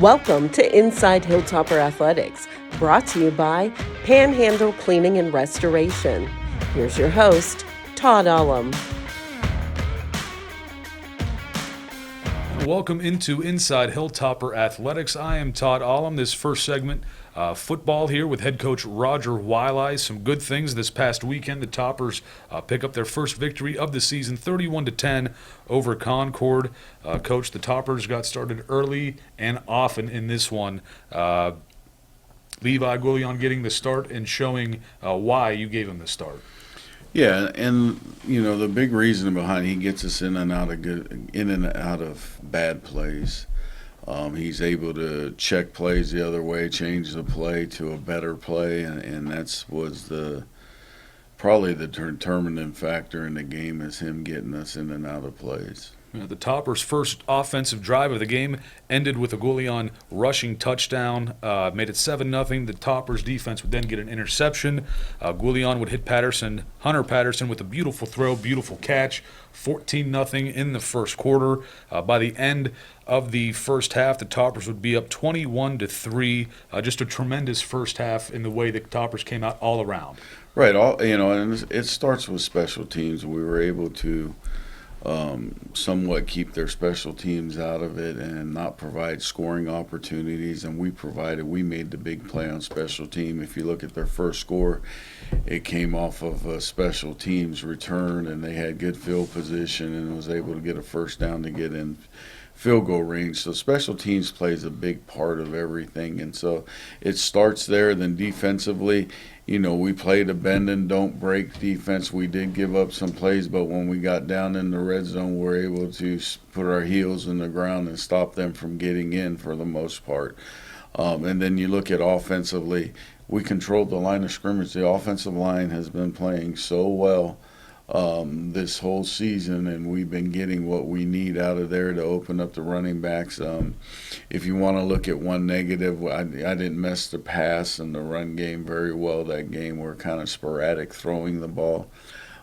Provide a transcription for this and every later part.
Welcome to Inside Hilltopper Athletics, brought to you by Panhandle Cleaning and Restoration. Here's your host, Todd Ullum. Welcome into Inside Hilltopper Athletics. I am Todd Ullum. This first segment, football here with head coach Roger Wildeye. Some good things this past weekend. The Toppers pick up their first victory of the season, 31-10 over Concord. Coach, the Toppers got started early and often in this one. Levi Guillion getting the start and showing why you gave him the start. Yeah, and the big reason behind he gets us in and out of bad plays. He's able to check plays the other way, change the play to a better play, and was probably the determining factor in the game is him getting us in and out of plays. The Toppers' first offensive drive of the game ended with a Guillion rushing touchdown, made it 7-0. The Toppers' defense would then get an interception. Guillion would hit Hunter Patterson with a beautiful throw, beautiful catch, 14-0 in the first quarter. By the end of the first half, the Toppers would be up 21-3. Just a tremendous first half in the way the Toppers came out all around. Right, and it starts with special teams. We were able to somewhat keep their special teams out of it and not provide scoring opportunities, and we made the big play on special team. If you look at their first score, it came off of a special teams return, and they had good field position and was able to get a first down to get in field goal range. So special teams plays a big part of everything, and so it starts there. Then defensively, we played a bend and don't break defense. We did give up some plays, but when we got down in the red zone, we were able to put our heels in the ground and stop them from getting in for the most part. And then you look at offensively, we controlled the line of scrimmage. The offensive line has been playing so well this whole season, and we've been getting what we need out of there to open up the running backs. If you want to look at one negative, I didn't mess the pass and the run game very well that game. We're kind of sporadic throwing the ball.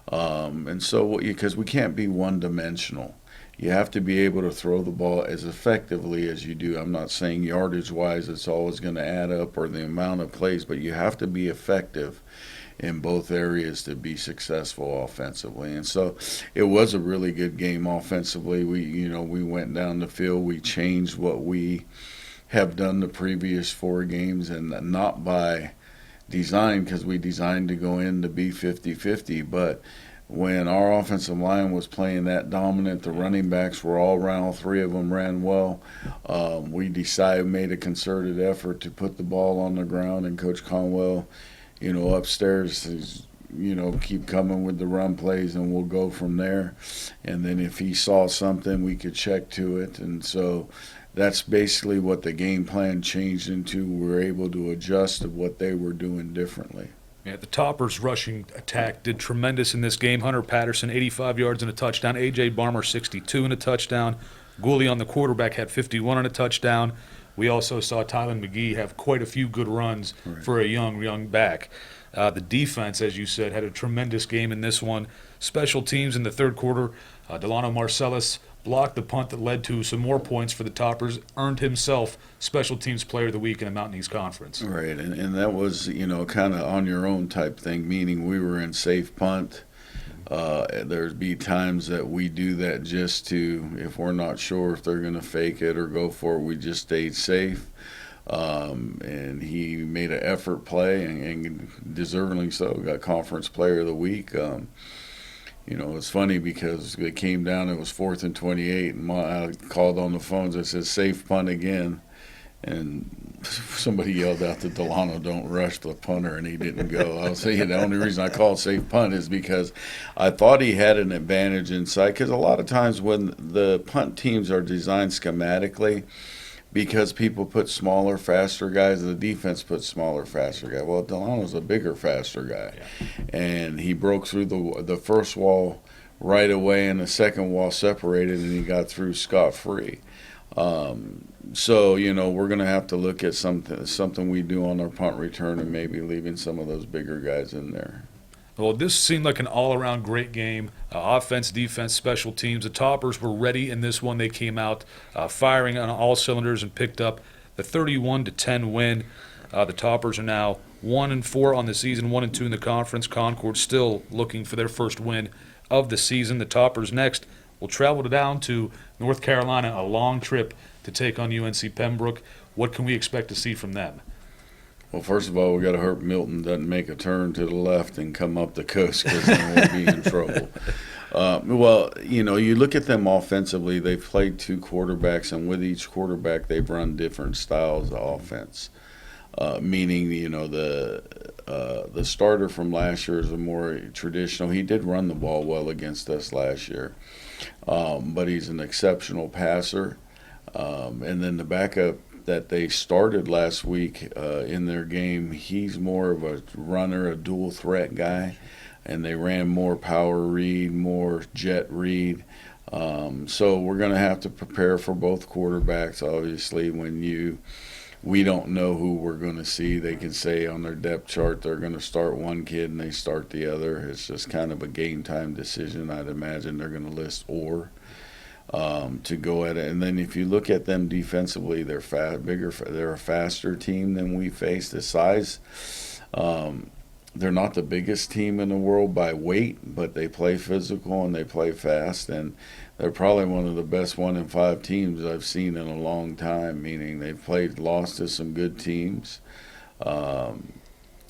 And so, because we can't be one-dimensional. You have to be able to throw the ball as effectively as you do. I'm not saying yardage-wise it's always going to add up or the amount of plays, but you have to be effective in both areas to be successful offensively. And so it was a really good game offensively. We went down the field. We changed what we have done the previous 4 games, and not by design, because we designed to go in to be 50-50, but when our offensive line was playing that dominant, the running backs were all around, all 3 of them ran well. We made a concerted effort to put the ball on the ground, and Coach Conwell, upstairs is, keep coming with the run plays, and we'll go from there. And then if he saw something, we could check to it. And so that's basically what the game plan changed into. We were able to adjust to what they were doing differently. Yeah, the Toppers' rushing attack did tremendous in this game. Hunter Patterson, 85 yards and a touchdown. A.J. Barmer, 62 and a touchdown. Guillion, the quarterback, had 51 and a touchdown. We also saw Tylen McGee have quite a few good runs for a young back. The defense, as you said, had a tremendous game in this one. Special teams in the third quarter, Delano Marcellus blocked the punt that led to some more points for the Toppers, earned himself Special Teams Player of the Week in the Mountain East Conference. Right, and that was, kind of on your own type thing, meaning we were in safe punt. There'd be times that we do that just to, if we're not sure if they're going to fake it or go for it, we just stayed safe. And he made an effort play, and deservingly so, got Conference Player of the Week. It's funny because it came down, it was 4th and 28, and I called on the phones, I said, safe punt again. And somebody yelled out to Delano, don't rush the punter, and he didn't go. I was saying the only reason I called safe punt is because I thought he had an advantage inside, because a lot of times when the punt teams are designed schematically, because people put smaller, faster guys, the defense puts smaller, faster guys. Well, Delano's a bigger, faster guy. Yeah. And he broke through the first wall right away, and the second wall separated, and he got through scot-free. So, we're going to have to look at something we do on our punt return and maybe leaving some of those bigger guys in there. Well, this seemed like an all-around great game. Offense, defense, special teams. The Toppers were ready in this one. They came out firing on all cylinders and picked up the 31-10 win. The Toppers are now 1-4 on the season, 1-2 in the conference. Concord still looking for their first win of the season. The Toppers next will travel down to North Carolina, a long trip to take on UNC Pembroke. What can we expect to see from them? Well, first of all, we got to hope Milton doesn't make a turn to the left and come up the coast, because then we'll be in trouble. Well, you look at them offensively, they've played two quarterbacks, and with each quarterback, they've run different styles of offense. Meaning, the starter from last year is a more traditional. He did run the ball well against us last year, but he's an exceptional passer. And then the backup that they started last week in their game, he's more of a runner, a dual threat guy, and they ran more power read, more jet read. So we're going to have to prepare for both quarterbacks. Obviously, we don't know who we're going to see. They can say on their depth chart they're going to start one kid and they start the other. It's just kind of a game time decision. I'd imagine they're going to list to go at it. And then if you look at them defensively, they're bigger. They're a faster team than we face. The size, they're not the biggest team in the world by weight, but they play physical and they play fast. And they're probably one of the best 1-5 teams I've seen in a long time, meaning they've lost to some good teams. And,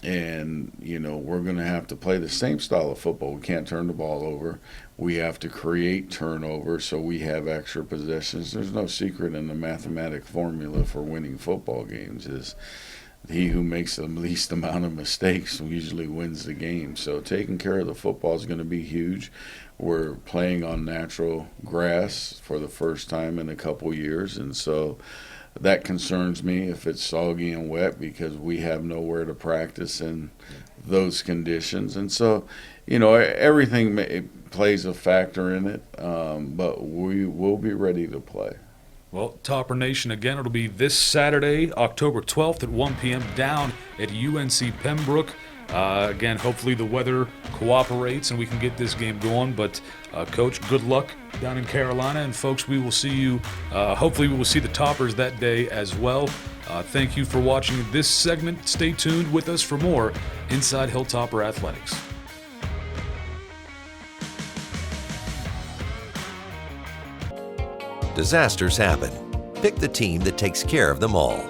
we're going to have to play the same style of football. We can't turn the ball over. We have to create turnovers so we have extra possessions. There's no secret in the mathematic formula for winning football games is he who makes the least amount of mistakes usually wins the game. So taking care of the football is going to be huge. We're playing on natural grass for the first time in a couple years, and so that concerns me if it's soggy and wet because we have nowhere to practice in those conditions. And so, everything plays a factor in it, but we will be ready to play. Well, Topper Nation, again, it'll be this Saturday, October 12th at 1 p.m. down at UNC Pembroke. Again, hopefully the weather cooperates and we can get this game going. But, Coach, good luck down in Carolina. And, folks, we will see you. Hopefully we will see the Toppers that day as well. Thank you for watching this segment. Stay tuned with us for more Inside Hilltopper Athletics. Disasters happen. Pick the team that takes care of them all.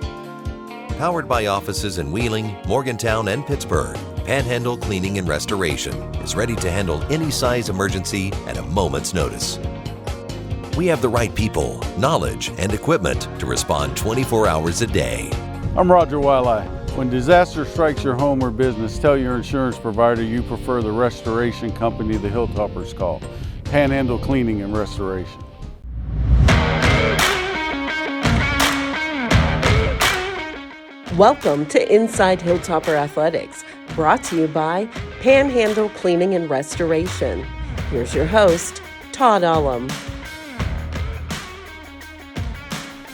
Powered by offices in Wheeling, Morgantown, and Pittsburgh, Panhandle Cleaning and Restoration is ready to handle any size emergency at a moment's notice. We have the right people, knowledge, and equipment to respond 24 hours a day. I'm Roger Wiley. When disaster strikes your home or business, tell your insurance provider you prefer the restoration company the Hilltoppers call, Panhandle Cleaning and Restoration. Welcome to Inside Hilltopper Athletics, brought to you by Panhandle Cleaning and Restoration. Here's your host, Todd.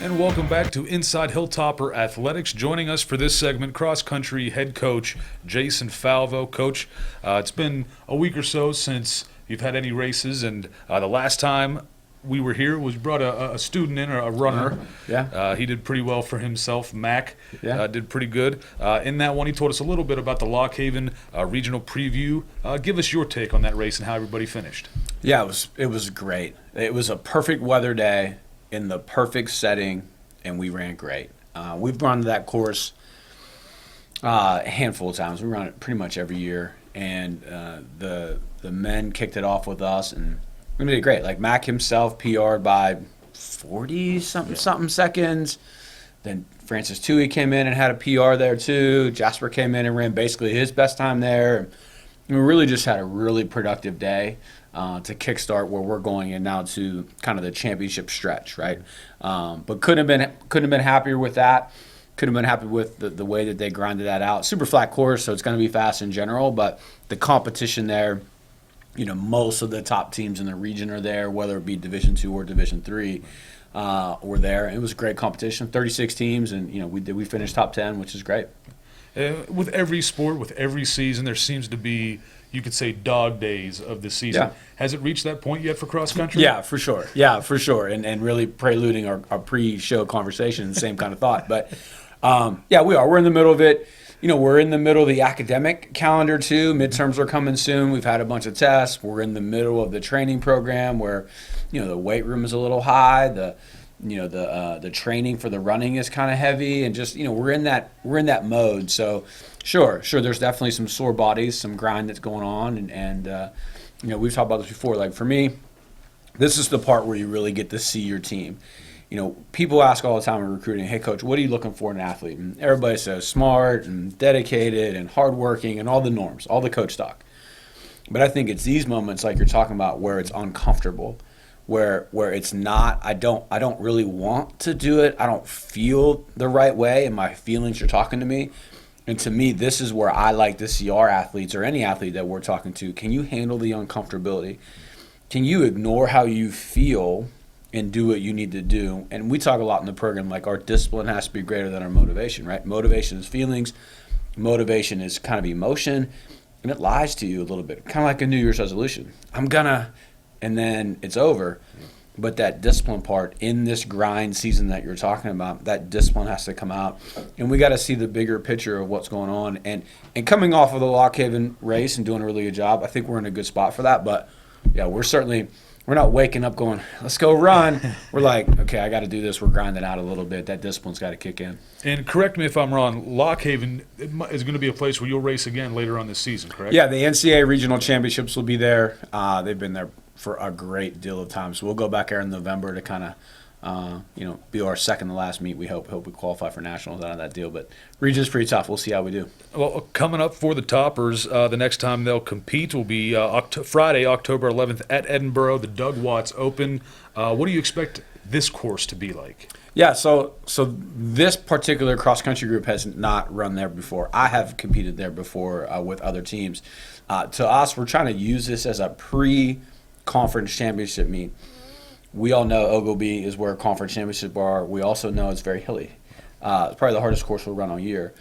And welcome back to Inside Hilltopper Athletics. Joining us for this segment, cross-country head coach Jason Falvo. Coach, it's been a week or so since you've had any races, and the last time we were here was brought a student in, a runner. Yeah. He did pretty well for himself. Mac Yeah. did pretty good. In that one, he told us a little bit about the Lock Haven regional preview. Give us your take on that race and how everybody finished. Yeah, it was great. It was a perfect weather day in the perfect setting, and we ran great. We've run that course a handful of times. We run it pretty much every year, and the men kicked it off with us, and we did great. Like Mac himself PR'd by 40-something seconds. Then Francis Tui came in and had a PR there too. Jasper came in and ran basically his best time there. And we really just had a really productive day to kickstart where we're going in now to kind of the championship stretch, right? But couldn't have been happier with that. Could have been happy with the way that they grinded that out. Super flat course, so it's going to be fast in general, but the competition there, most of the top teams in the region are there, whether it be Division II or Division III, were there. It was a great competition, 36 teams, and we finished top 10, which is great. With every sport, with every season, there seems to be you could say, dog days of the season. Yeah. Has it reached that point yet for cross country? Yeah, for sure. And really preluding our pre-show conversation, the same kind of thought. But yeah, we are. We're in the middle of it. We're in the middle of the academic calendar too. Midterms are coming soon. We've had a bunch of tests. We're in the middle of the training program where, the weight room is a little high. The training for the running is kind of heavy, and just we're in that mode. So sure, there's definitely some sore bodies, some grind that's going on, and we've talked about this before. Like for me, this is the part where you really get to see your team. People ask all the time in recruiting, "Hey, coach, what are you looking for in an athlete?" And everybody says smart and dedicated and hardworking and all the norms, all the coach talk. But I think it's these moments like you're talking about where it's uncomfortable, where it's not. I don't really want to do it. I don't feel the right way, and my feelings are talking to me. And to me, this is where I like to see our athletes or any athlete that we're talking to. Can you handle the uncomfortability? Can you ignore how you feel and do what you need to do? And we talk a lot in the program, like our discipline has to be greater than our motivation, right? Motivation is feelings. Motivation is kind of emotion. And it lies to you a little bit, kind of like a New Year's resolution. I'm gonna, and then it's over. But that discipline part in this grind season that you're talking about, that discipline has to come out. And we got to see the bigger picture of what's going on. And coming off of the Lock Haven race and doing a really good job, I think we're in a good spot for that. But yeah, we're not waking up going, let's go run. We're like, okay, I got to do this. We're grinding out a little bit. That discipline's got to kick in. And correct me if I'm wrong, Lock Haven is going to be a place where you'll race again later on this season, correct? Yeah, the NCAA regional championships will be there. They've been there for a great deal of time. So we'll go back there in November to kind of, be our second to last meet. We hope we qualify for nationals out of that deal. But region's pretty tough. We'll see how we do. Well, coming up for the Toppers, the next time they'll compete will be Friday, October 11th at Edinburgh, the Doug Watts Open. What do you expect this course to be like? Yeah, so this particular cross-country group has not run there before. I have competed there before with other teams. To us, we're trying to use this as a pre-conference championship meet. We all know Ogilvy is where conference championships are. We also know it's very hilly. It's probably the hardest course we'll run all year.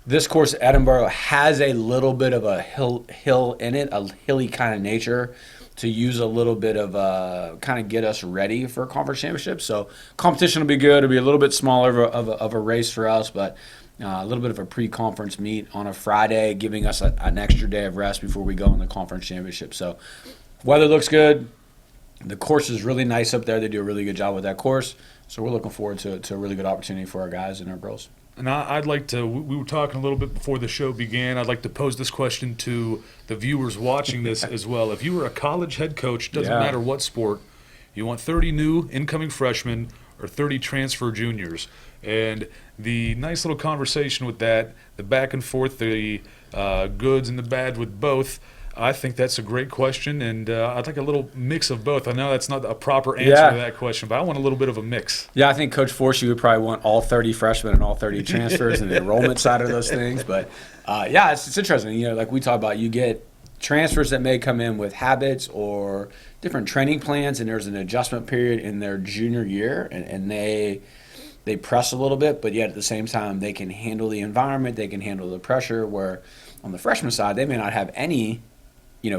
This course at Edinburgh has a little bit of a hill in it, a hilly kind of nature, to use a little bit of kind of get us ready for conference championships. So competition will be good. It'll be a little bit smaller of a race for us, but a little bit of a pre-conference meet on a Friday, giving us an extra day of rest before we go in the conference championship. So weather looks good. The course is really nice up there. They do a really good job with that course. So we're looking forward to a really good opportunity for our guys and our girls. And I'd like to, we were talking a little bit before the show began, I'd like to pose this question to the viewers watching this as well. If you were a college head coach, doesn't matter what sport, you want 30 new incoming freshmen or 30 transfer juniors. And the nice little conversation with that, the back and forth, the goods and the bad with both, I think that's a great question, and I'd like a little mix of both. I know that's not a proper answer to that question, but I want a little bit of a mix. Yeah, I think Coach Forsey would probably want all 30 freshmen and all 30 transfers and the enrollment side of those things. But, it's interesting. Like we talk about, you get transfers that may come in with habits or different training plans, and there's an adjustment period in their junior year, and they press a little bit, but yet at the same time they can handle the environment, they can handle the pressure, where on the freshman side they may not have any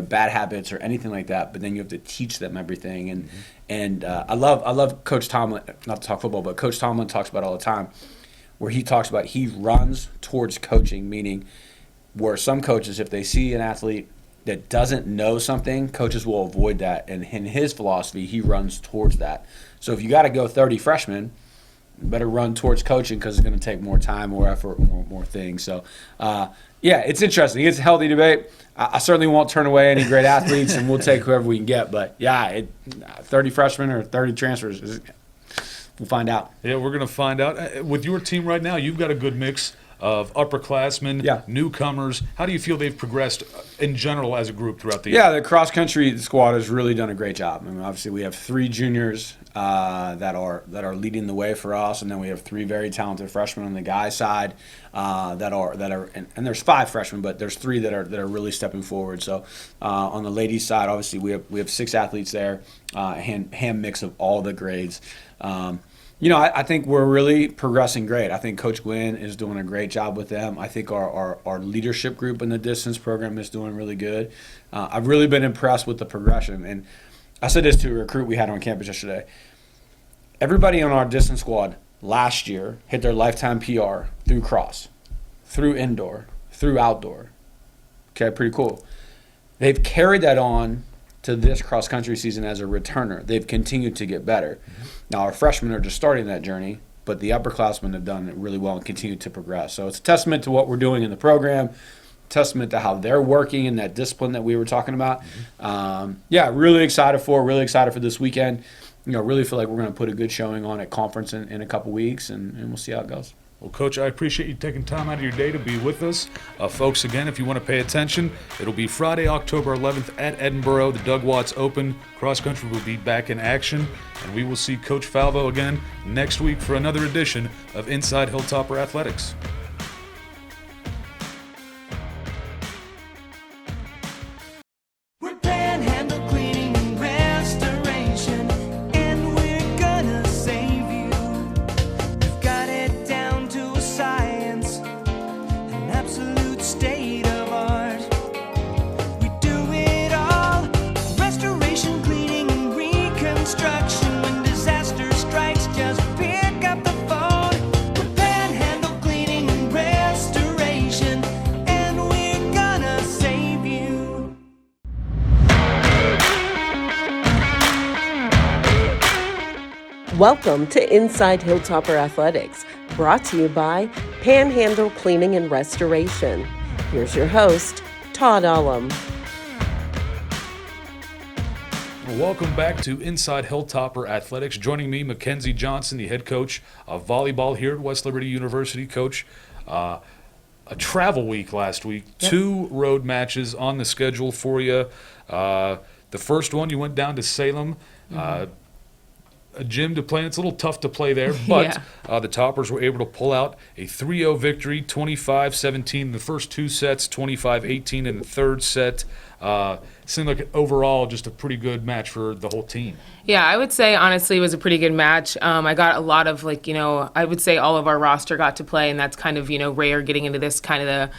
bad habits or anything like that, but then you have to teach them everything. And I love Coach Tomlin, not to talk football, but Coach Tomlin talks about all the time, where he talks about he runs towards coaching, meaning where some coaches, if they see an athlete that doesn't know something, coaches will avoid that. And in his philosophy, he runs towards that. So if you got to go 30 freshmen, you better run towards coaching, because it's going to take more time, more effort, more things. So, it's interesting. It's a healthy debate. I certainly won't turn away any great athletes, and we'll take whoever we can get. But, 30 freshmen or 30 transfers, we'll find out. Yeah, we're going to find out. With your team right now, you've got a good mix of upperclassmen, newcomers. How do you feel they've progressed in general as a group throughout the year? Yeah, the cross-country squad has really done a great job. I mean, obviously we have 3 juniors that are leading the way for us, and then we have 3 very talented freshmen on the guys' side that are and there's 5 freshmen, but there's 3 that are really stepping forward. So on the ladies' side, obviously we have 6 athletes there, hand mix of all the grades. I think we're really progressing great. I think Coach Glenn is doing a great job with them. I think our leadership group in the distance program is doing really good. I've really been impressed with the progression. And I said this to a recruit we had on campus yesterday. Everybody on our distance squad last year hit their lifetime PR through cross, through indoor, through outdoor. Okay, pretty cool. They've carried that on to this cross-country season as a returner. They've continued to get better. Now, our freshmen are just starting that journey, but the upperclassmen have done it really well and continue to progress. So it's a testament to what we're doing in the program, testament to how they're working and that discipline that we were talking about. Really excited for this weekend. Really feel like we're going to put a good showing on at conference in a couple weeks, and we'll see how it goes. Well, Coach, I appreciate you taking time out of your day to be with us. Folks, again, if you want to pay attention, it'll be Friday, October 11th at Edinboro. The Doug Watts Open Cross Country will be back in action, and we will see Coach Falvo again next week for another edition of Inside Hilltopper Athletics. We're Panhandle Cleaning and Restoration, and we're gonna save you. We've got it down to a science, an absolute state of art. We do it all, restoration, cleaning, and reconstruction. When disaster strikes, just pick up the phone. We're Panhandle Cleaning and Restoration, and we're gonna save you. Welcome to Inside Hilltopper Athletics, brought to you by Panhandle Cleaning and Restoration. Here's your host, Todd Ullum. Well, welcome back to Inside Hilltopper Athletics. Joining me, Mackenzie Johnson, the head coach of volleyball here at West Liberty University. Coach, a travel week last week, 2 road matches on the schedule for you. The first one, you went down to Salem. A gym to play in. It's a little tough to play there, but the Toppers were able to pull out a 3-0 victory, 25-17 in the first 2 sets, 25-18 in the third set. Seemed like overall just a pretty good match for the whole team. Yeah, I would say honestly it was a pretty good match. I got a lot of I would say all of our roster got to play, and that's kind of, rare getting into this kind of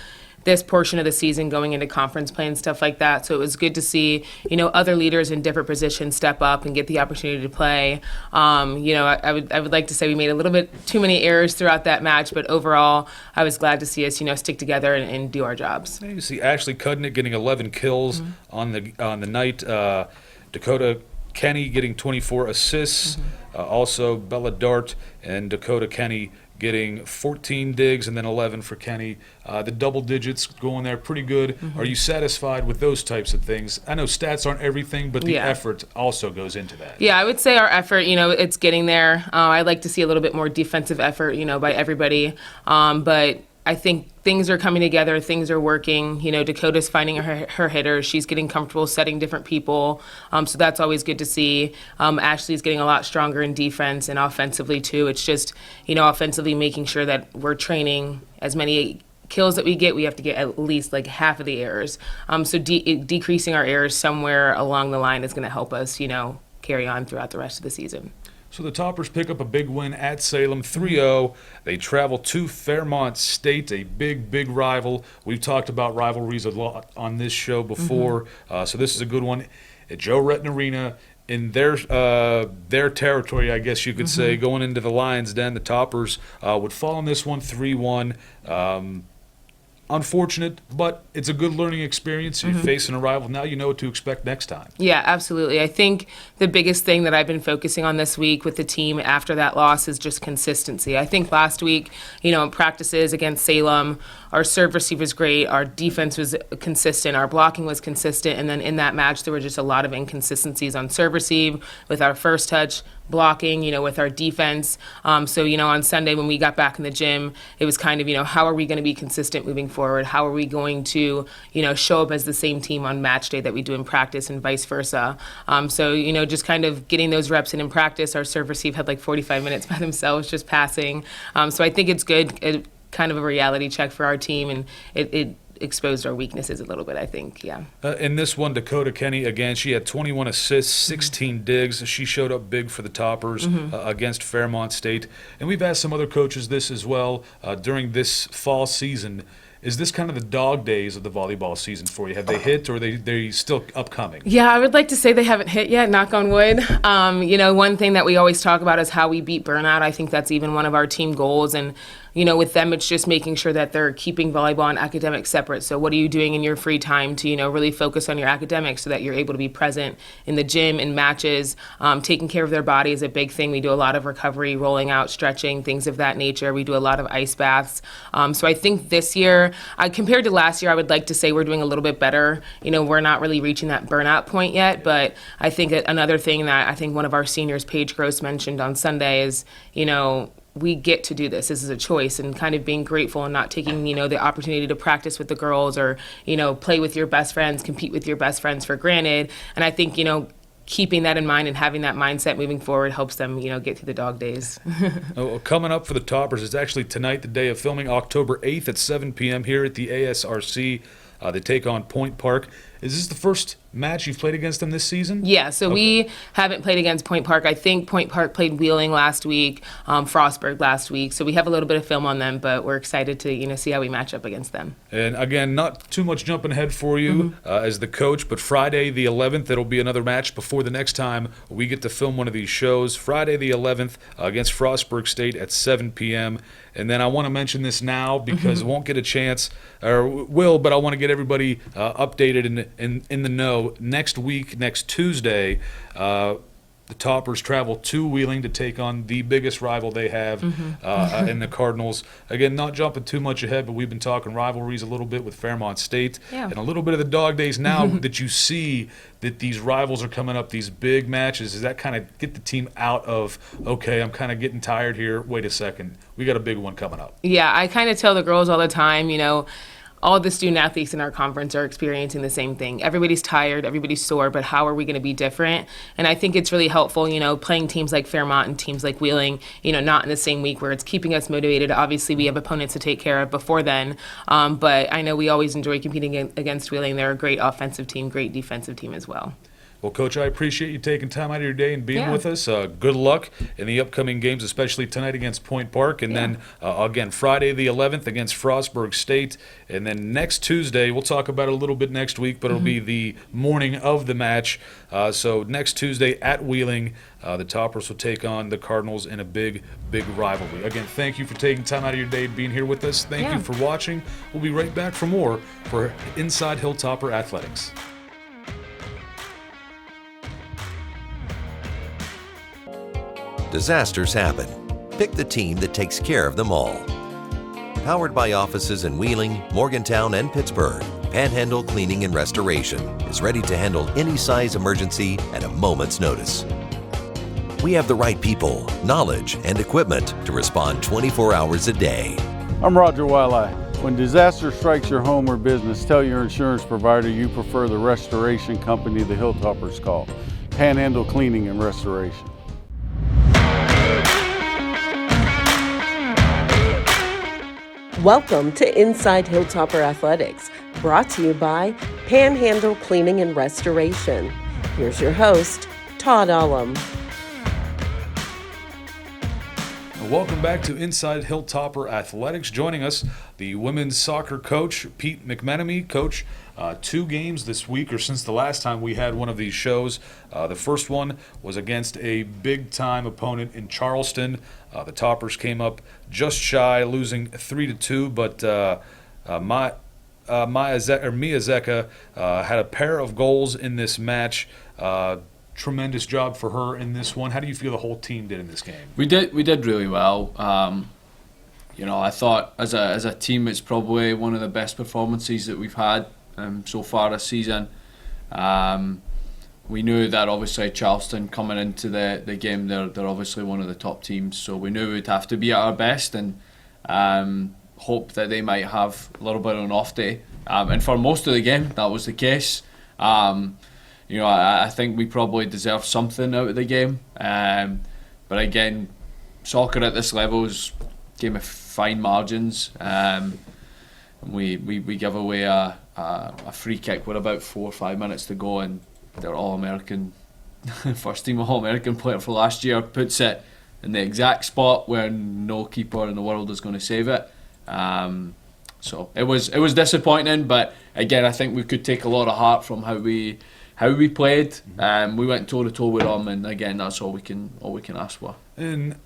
this portion of the season, going into conference play and stuff like that. So it was good to see, other leaders in different positions step up and get the opportunity to play. I would like to say we made a little bit too many errors throughout that match, but overall, I was glad to see us, stick together and do our jobs. You see Ashley Cudnick getting 11 kills on the night. Dakota Kenny getting 24 assists. Also Bella Dart and Dakota Kenny getting 14 digs and then 11 for Kenny. The double digits going there pretty good. Are you satisfied with those types of things? I know stats aren't everything, but the effort also goes into that. Yeah, I would say our effort, it's getting there. I'd like to see a little bit more defensive effort, by everybody. But I think things are coming together, things are working. Dakota's finding her hitters. She's getting comfortable setting different people. So that's always good to see. Ashley's getting a lot stronger in defense and offensively too. It's just, offensively making sure that we're training as many kills that we have to get at least like half of the errors. So decreasing our errors somewhere along the line is going to help us, carry on throughout the rest of the season. So the Toppers pick up a big win at Salem, 3-0. They travel to Fairmont State, a big rival. We've talked about rivalries a lot on this show before, so this is a good one. At Joe Retton Arena, in their territory, I guess you could say, going into the Lions' Den, the Toppers would fall in this one 3-1. Unfortunate, but it's a good learning experience. You're facing a rival. Now you know what to expect next time. Yeah, absolutely. I think the biggest thing that I've been focusing on this week with the team after that loss is just consistency. I think last week, in practices against Salem, our serve receive was great, our defense was consistent, our blocking was consistent, and then in that match there were just a lot of inconsistencies on serve receive with our first touch, blocking, with our defense. So, on Sunday when we got back in the gym, it was kind of, how are we going to be consistent moving forward? How are we going to, show up as the same team on match day that we do in practice and vice versa? So, just kind of getting those reps in practice. Our serve receive had like 45 minutes by themselves just passing. So I think it's good. Kind of a reality check for our team, and it exposed our weaknesses a little bit, I think, yeah. In this one, Dakota Kenny, again, she had 21 assists, 16 digs. She showed up big for the Toppers against Fairmont State. And we've asked some other coaches this as well during this fall season. Is this kind of the dog days of the volleyball season for you? Have they hit, or are they still upcoming? Yeah, I would like to say they haven't hit yet, knock on wood. One thing that we always talk about is how we beat burnout. I think that's even one of our team goals. And with them, it's just making sure that they're keeping volleyball and academics separate. So what are you doing in your free time to, really focus on your academics so that you're able to be present in the gym, in matches? Taking care of their body is a big thing. We do a lot of recovery, rolling out, stretching, things of that nature. We do a lot of ice baths. So I think this year, compared to last year, I would like to say we're doing a little bit better. We're not really reaching that burnout point yet, but I think another thing that I think one of our seniors, Paige Gross, mentioned on Sunday is, we get to do this. This is a choice, and kind of being grateful and not taking, the opportunity to practice with the girls or, play with your best friends, compete with your best friends for granted. And I think, keeping that in mind and having that mindset moving forward helps them, get through the dog days. Coming up for the Toppers is actually tonight, the day of filming, October 8th at 7 p.m. here at the ASRC. They take on Point Park. Is this the first match you've played against them this season? Yeah, so we haven't played against Point Park. I think Point Park played Wheeling last week, Frostburg last week. So we have a little bit of film on them, but we're excited to see how we match up against them. And again, not too much jumping ahead for you as the coach, but Friday the 11th, it'll be another match before the next time we get to film one of these shows. Friday the 11th against Frostburg State at 7 p.m. And then I want to mention this now because won't get a chance, or will, but I want to get everybody updated in the know. Next week, next Tuesday, the Toppers travel to Wheeling to take on the biggest rival they have in the Cardinals. Again, not jumping too much ahead, but we've been talking rivalries a little bit with Fairmont State and a little bit of the dog days now that you see that these rivals are coming up, these big matches. Does that kind of get the team out of, okay, I'm kind of getting tired here. Wait a second. We got a big one coming up. Yeah, I kind of tell the girls all the time, all the student athletes in our conference are experiencing the same thing. Everybody's tired, everybody's sore, but how are we going to be different? And I think it's really helpful, playing teams like Fairmont and teams like Wheeling, not in the same week where it's keeping us motivated. Obviously, we have opponents to take care of before then, but I know we always enjoy competing against Wheeling. They're a great offensive team, great defensive team as well. Well, Coach, I appreciate you taking time out of your day and being with us. Good luck in the upcoming games, especially tonight against Point Park. And then, again, Friday the 11th against Frostburg State. And then next Tuesday, we'll talk about it a little bit next week, but it'll be the morning of the match. So next Tuesday at Wheeling, the Toppers will take on the Cardinals in a big, big rivalry. Again, thank you for taking time out of your day and being here with us. Thank you for watching. We'll be right back for more for Inside Hilltopper Athletics. Disasters happen. Pick the team that takes care of them all. Powered by offices in Wheeling, Morgantown, and Pittsburgh, Panhandle Cleaning and Restoration is ready to handle any size emergency at a moment's notice. We have the right people, knowledge, and equipment to respond 24 hours a day. I'm Roger Wildeye. When disaster strikes your home or business, tell your insurance provider you prefer the restoration company the Hilltoppers call, Panhandle Cleaning and Restoration. Welcome to Inside Hilltopper Athletics, brought to you by Panhandle Cleaning and Restoration. Here's your host, Todd. Welcome back to Inside Hilltopper Athletics. Joining us, the women's soccer coach, Pete McMenemy. Coach, 2 games this week, or since the last time we had one of these shows. The first one was against a big-time opponent in Charleston. The Toppers came up just shy, losing 3-2, but Mia Zeka had a pair of goals in this match. Tremendous job for her in this one. How do you feel the whole team did in this game? We did really well. I thought as a team it's probably one of the best performances that we've had so far this season. We knew that obviously Charleston coming into the game, they're obviously one of the top teams, so we knew we'd have to be at our best and hope that they might have a little bit of an off day. And for most of the game, that was the case. I think we probably deserved something out of the game. But again, soccer at this level is a game of fine margins. we give away a free kick with about 4 or 5 minutes to go, and their All-American, first team All-American player for last year puts it in the exact spot where no keeper in the world is going to save it. So it was disappointing, but again, I think we could take a lot of heart from how we played. We went toe to toe with them, and again, that's all we can ask for. And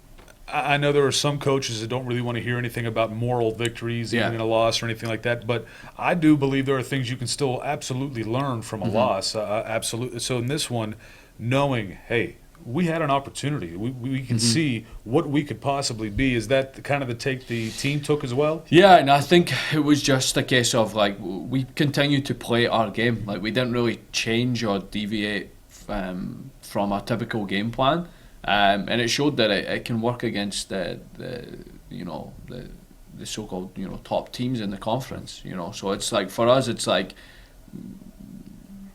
I know there are some coaches that don't really want to hear anything about moral victories, even in a loss or anything like that. But I do believe there are things you can still absolutely learn from a loss. Absolutely. So in this one, knowing, hey, we had an opportunity. We can see what we could possibly be. Is that kind of the take the team took as well? Yeah, and I think it was just a case of like we continued to play our game. Like we didn't really change or deviate from our typical game plan. And it showed that it can work against the so-called top teams in the conference. So it's like for us, it's like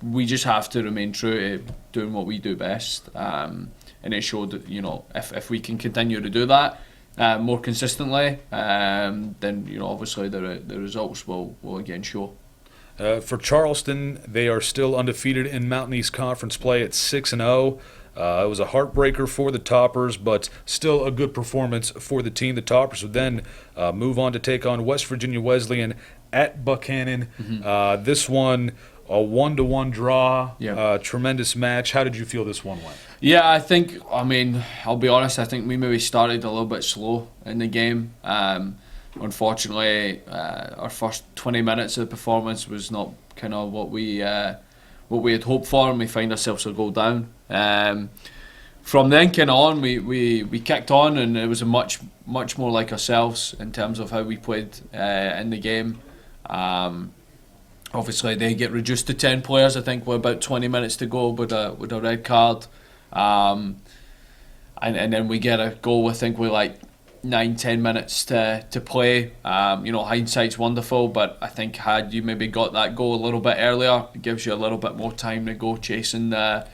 we just have to remain true to doing what we do best. And it showed that if we can continue to do that more consistently, then obviously the results will again show. For Charleston, they are still undefeated in Mountain East Conference play at 6-0. It was a heartbreaker for the Toppers, but still a good performance for the team. The Toppers would then move on to take on West Virginia Wesleyan at Buchanan. This one, a 1-1 draw, tremendous match. How did you feel this one went? Yeah, I'll be honest, I think we maybe started a little bit slow in the game. Unfortunately, our first 20 minutes of the performance was not kind of what we had hoped for, and we find ourselves a goal down. From then kind of on, we kicked on, and it was a much more like ourselves in terms of how we played in the game. Obviously, they get reduced to 10 players. I think with about 20 minutes to go with a red card, and then we get a goal. I think with like 9-10 minutes to play. Hindsight's wonderful, but I think had you maybe got that goal a little bit earlier, it gives you a little bit more time to go chasing the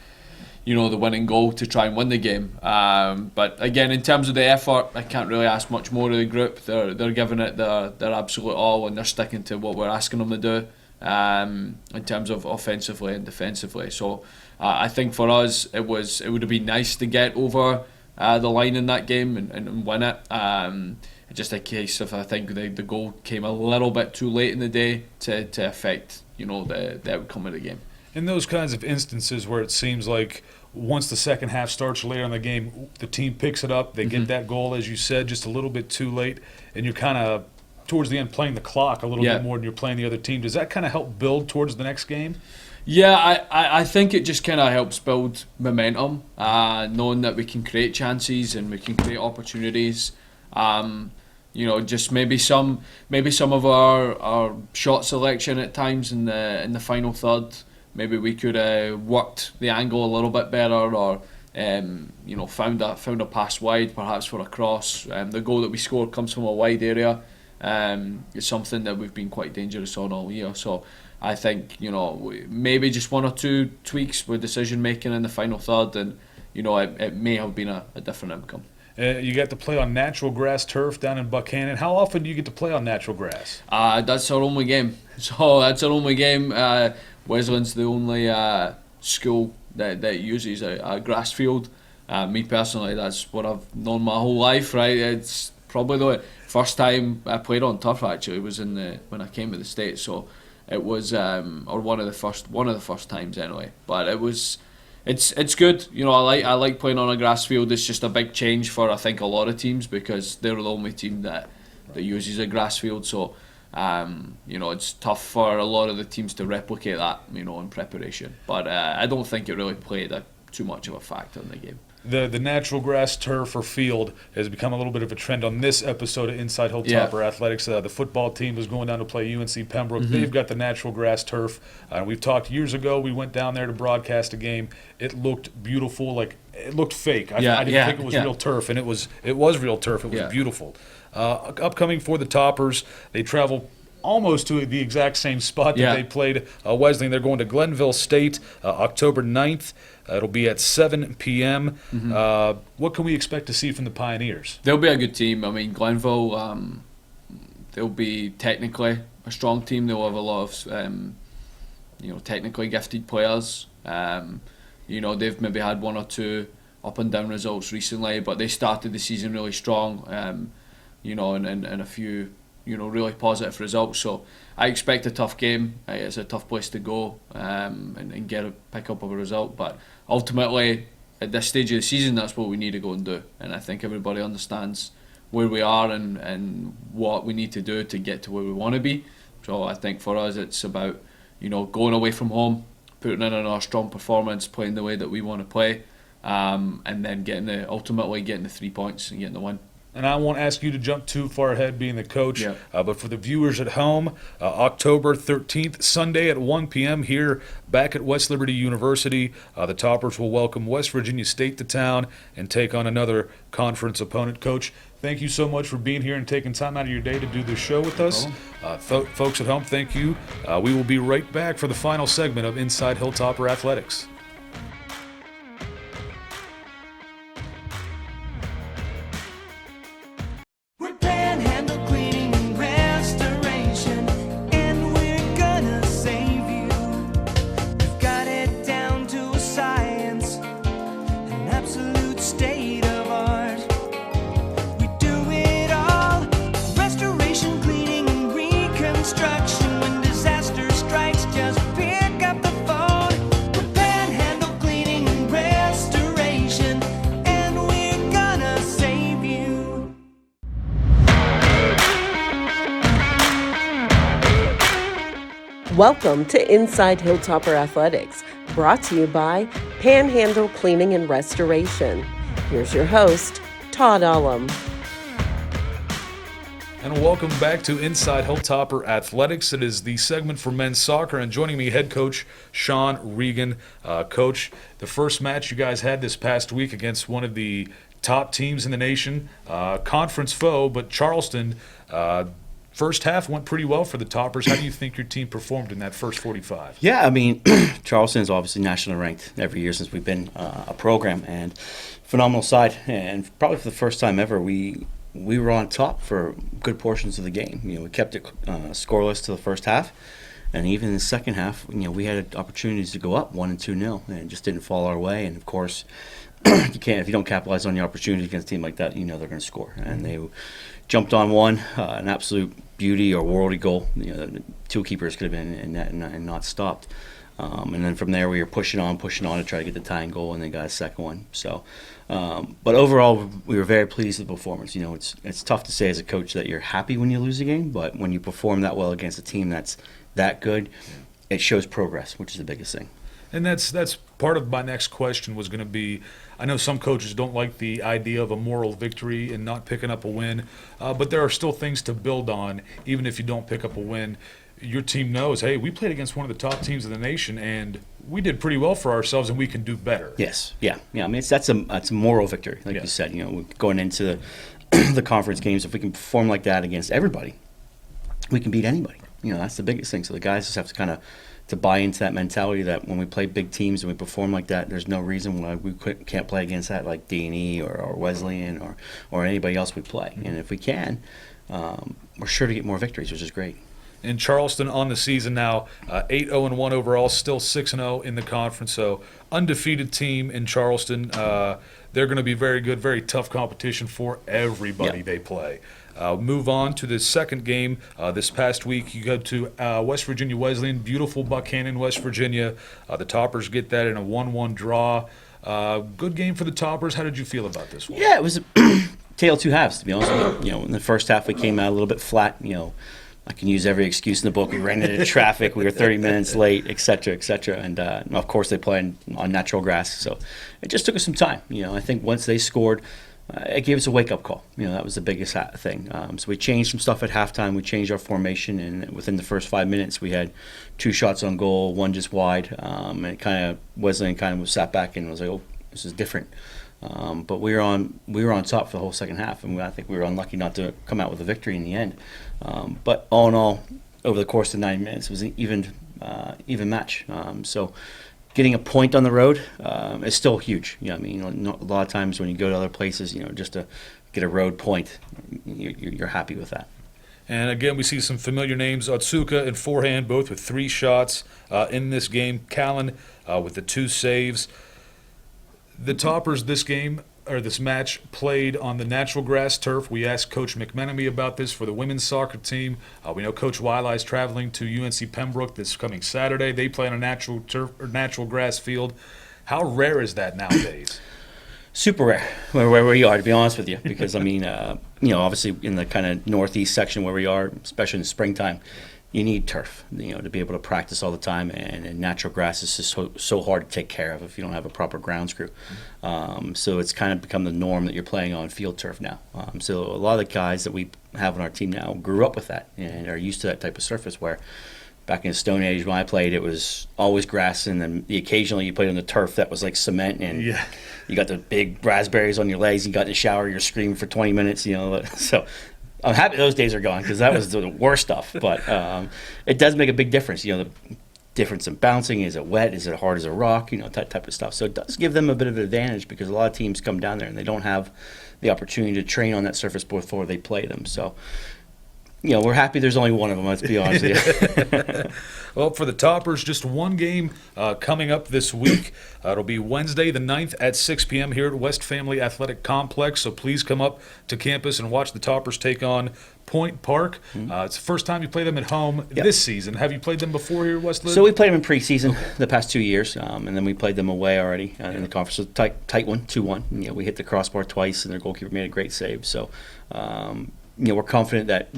winning goal to try and win the game. But again, in terms of the effort, I can't really ask much more of the group. They're giving it their absolute all, and they're sticking to what we're asking them to do in terms of offensively and defensively. So I think for us, it would have been nice to get over the line in that game and win it. Just a case of I think the goal came a little bit too late in the day to affect the outcome of the game. In those kinds of instances where it seems like once the second half starts later in the game, the team picks it up, they get that goal, as you said, just a little bit too late, and you're kind of towards the end playing the clock a little bit more than you're playing the other team. Does that kind of help build towards the next game? Yeah, I think it just kind of helps build momentum, knowing that we can create chances and we can create opportunities. Just maybe some of our shot selection at times in the final third. Maybe we could have worked the angle a little bit better, or found a pass wide, perhaps for a cross. The goal that we scored comes from a wide area. It's something that we've been quite dangerous on all year. So I think maybe just one or two tweaks with decision making in the final third, and it may have been a different outcome. You got to play on natural grass turf down in Buchanan. How often do you get to play on natural grass? That's our only game. So that's our only game. Wesleyan's the only school that uses a grass field. Me personally, that's what I've known my whole life. Right, it's probably the first time I played on turf. Actually, was when I came to the States. So it was or one of the first times anyway. But it was. It's good, I like playing on a grass field. It's just a big change for I think a lot of teams, because they're the only team that uses a grass field. So it's tough for a lot of the teams to replicate that, in preparation. But I don't think it really played too much of a factor in the game. The natural grass turf or field has become a little bit of a trend on this episode of Inside Hilltopper Athletics. The football team was going down to play UNC Pembroke. They've got the natural grass turf. We've talked years ago. We went down there to broadcast a game. It looked beautiful. Like, it looked fake. I didn't think it was real turf, and it was real turf. It was beautiful. Upcoming for the Toppers, they travel almost to the exact same spot that they played Wesleyan. They're going to Glenville State October 9th. It'll be at 7 p.m. What can we expect to see from the Pioneers? They'll be a good team. Glenville, they'll be technically a strong team. They'll have a lot of technically gifted players. They've maybe had one or two up and down results recently, but they started the season really strong. And a few really positive results. So I expect a tough game. It's a tough place to go and pick up a result. But ultimately, at this stage of the season, that's what we need to go and do. And I think everybody understands where we are and what we need to do to get to where we want to be. So I think for us, it's about going away from home, putting in our strong performance, playing the way that we want to play, and then ultimately getting the 3 points and getting the win. And I won't ask you to jump too far ahead being the coach, Yeah. But for the viewers at home, October 13th, Sunday at 1 p.m. here back at West Liberty University, the Toppers will welcome West Virginia State to town and take on another conference opponent. Coach, thank you so much for being here and taking time out of your day to do this show with us. Folks at home, thank you. We will be right back for the final segment of Inside Hilltopper Athletics. We're Panhandle Cleaning and Restoration, and we're gonna save you. We've got it down to a science, an absolute state of art. We do it all, restoration, cleaning, and reconstruction. When disaster strikes, just pick up the phone. We're Panhandle Cleaning and Restoration, and we're gonna save you. Welcome to Inside Hilltopper Athletics, brought to you by Panhandle Cleaning and Restoration. Here's your host, Todd. And welcome back to Inside Hilltopper Athletics. It is the segment for men's soccer, and joining me, head coach Sean Regan. Coach, the first match you guys had this past week against one of the top teams in the nation, conference foe, but Charleston. First half went pretty well for the Toppers. How do you think your team performed in that first 45? Yeah, I mean, Charleston is obviously nationally ranked every year since we've been a program, and phenomenal side. And probably for the first time ever, we were on top for good portions of the game. We kept it scoreless to the first half, and even in the second half, we had opportunities to go up 1 and 2-0, and it just didn't fall our way. And of course, if you don't capitalize on the opportunity against a team like that, they're going to score. And they jumped on one, an absolute beauty or worldy goal. The two keepers could have been in net and not stopped. And then from there, we were pushing on to try to get the tying goal, and they got a second one. So, but overall, we were very pleased with the performance. It's tough to say as a coach that you're happy when you lose a game, but when you perform that well against a team that's that good, it shows progress, which is the biggest thing. And that's part of my next question was going to be, I know some coaches don't like the idea of a moral victory and not picking up a win, but there are still things to build on, even if you don't pick up a win. Your team knows, hey, we played against one of the top teams in the nation, and we did pretty well for ourselves, and we can do better. Yes, yeah. I mean, that's a moral victory, like you said. Going into the conference games, if we can perform like that against everybody, we can beat anybody. That's the biggest thing. So the guys just have to kind of to buy into that mentality that when we play big teams and we perform like that, there's no reason why we can't play against that, like D&E or Wesleyan or anybody else we play. And if we can, we're sure to get more victories, which is great. In Charleston on the season now, 8-0-1 overall, still 6-0 in the conference. So undefeated team in Charleston. They're going to be very good, very tough competition for everybody they play. Move on to the second game this past week. You go to West Virginia Wesleyan, beautiful Buchanan, West Virginia. The Toppers get that in a 1-1 draw. Good game for the Toppers. How did you feel about this one? Yeah, it was a tale of two halves, to be honest with you. In the first half, we came out a little bit flat. I can use every excuse in the book. We ran into traffic. We were 30 minutes late, et cetera, et cetera. And, of course, they play on natural grass. So it just took us some time. I think once they scored, it gave us a wake-up call. That was the biggest thing. So we changed some stuff at halftime. We changed our formation. And within the first 5 minutes, we had 2 shots on goal, 1 just wide. And Wesleyan kind of sat back and was like, oh, this is different. But we were on top for the whole second half, and I think we were unlucky not to come out with a victory in the end. But all in all, over the course of 90 minutes, it was an even match. So getting a point on the road is still huge. A lot of times when you go to other places, just to get a road point, you're happy with that. And again, we see some familiar names. Otsuka and Forehand, both with 3 shots in this game. Callan with the 2 saves. The Toppers this match played on the natural grass turf. We asked Coach McMenemy about this for the women's soccer team. We know Coach Wiley is traveling to UNC Pembroke this coming Saturday. They play on a natural turf or natural grass field. How rare is that nowadays? Super rare where we are, to be honest with you, because I mean, obviously in the kind of northeast section where we are, especially in the springtime, you need turf, to be able to practice all the time, and natural grass is just so hard to take care of if you don't have a proper grounds crew. So it's kind of become the norm that you're playing on field turf now. So a lot of the guys that we have on our team now grew up with that and are used to that type of surface, where back in the Stone Age when I played, it was always grass, and then occasionally you played on the turf that was like cement, and you got the big raspberries on your legs, you got in the shower, you're screaming for 20 minutes, So I'm happy those days are gone, because that was the worst stuff. But it does make a big difference, the difference in bouncing. Is it wet? Is it hard as a rock? That type of stuff. So it does give them a bit of an advantage, because a lot of teams come down there and they don't have the opportunity to train on that surface before they play them. So we're happy there's only one of them, let's be honest with you. Well, for the Toppers, just one game coming up this week. It'll be Wednesday the 9th at 6 p.m. here at West Family Athletic Complex. So please come up to campus and watch the Toppers take on Point Park. It's the first time you play them at home this season. Have you played them before here at West Lib? So we played them in preseason the past 2 years, and then we played them away already in the conference. So tight one, 2-1. We hit the crossbar twice, and their goalkeeper made a great save. So we're confident that,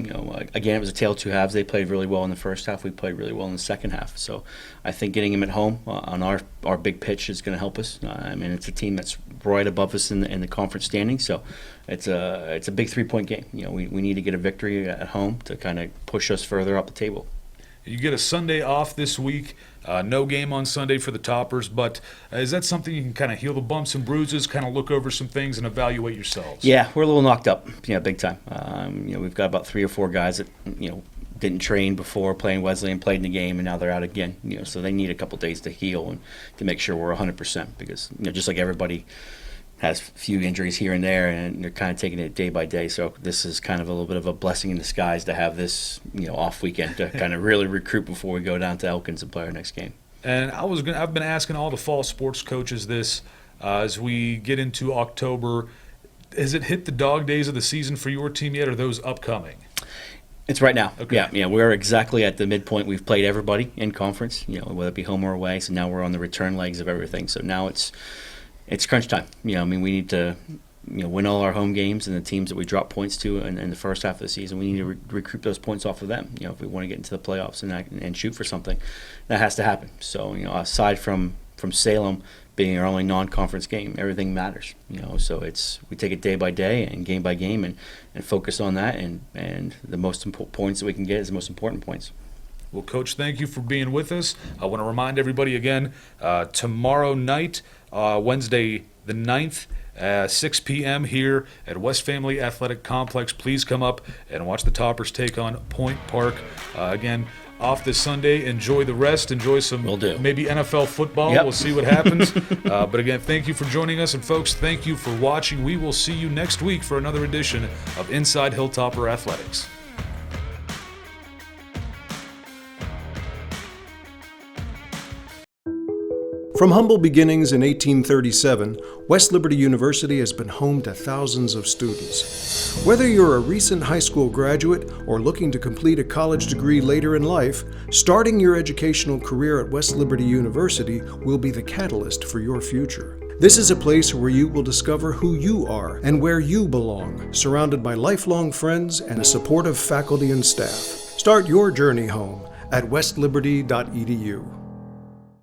again, it was a tale of two halves. They played really well in the first half. We played really well in the second half. So I think getting them at home on our big pitch is going to help us. It's a team that's right above us in the conference standings. So it's a big 3-point game. We need to get a victory at home to kind of push us further up the table. You get a Sunday off this week. No game on Sunday for the Toppers, but is that something you can kind of heal the bumps and bruises, kind of look over some things and evaluate yourselves? Yeah, we're a little knocked up, big time. We've got about 3 or 4 guys that, didn't train before playing Wesleyan, played in the game, and now they're out again. So they need a couple days to heal and to make sure we're 100%, because, just like everybody has a few injuries here and there, and they're kind of taking it day by day. So this is kind of a little bit of a blessing in disguise to have this, off weekend to kind of really recruit before we go down to Elkins and play our next game. And I've been asking all the fall sports coaches this as we get into October. Has it hit the dog days of the season for your team yet, or are those upcoming? It's right now. Okay. Yeah, we're exactly at the midpoint. We've played everybody in conference, whether it be home or away. So now we're on the return legs of everything. So now it's crunch time. We need to win all our home games, and the teams that we drop points to in the first half of the season, we need to recruit those points off of them. If we want to get into the playoffs and shoot for something, that has to happen. So aside from Salem being our only non-conference game, everything matters. So we take it day by day and game by game and focus on that, and the most important points that we can get is the most important points. Well, Coach, thank you for being with us. I want to remind everybody again, tomorrow night, Wednesday the 9th, 6 p.m. here at West Family Athletic Complex. Please come up and watch the Toppers take on Point Park. Again, off this Sunday. Enjoy the rest. Enjoy some maybe NFL football. Yep. We'll see what happens. But again, thank you for joining us. And folks, thank you for watching. We will see you next week for another edition of Inside Hilltopper Athletics. From humble beginnings in 1837, West Liberty University has been home to thousands of students. Whether you're a recent high school graduate or looking to complete a college degree later in life, starting your educational career at West Liberty University will be the catalyst for your future. This is a place where you will discover who you are and where you belong, surrounded by lifelong friends and a supportive faculty and staff. Start your journey home at westliberty.edu.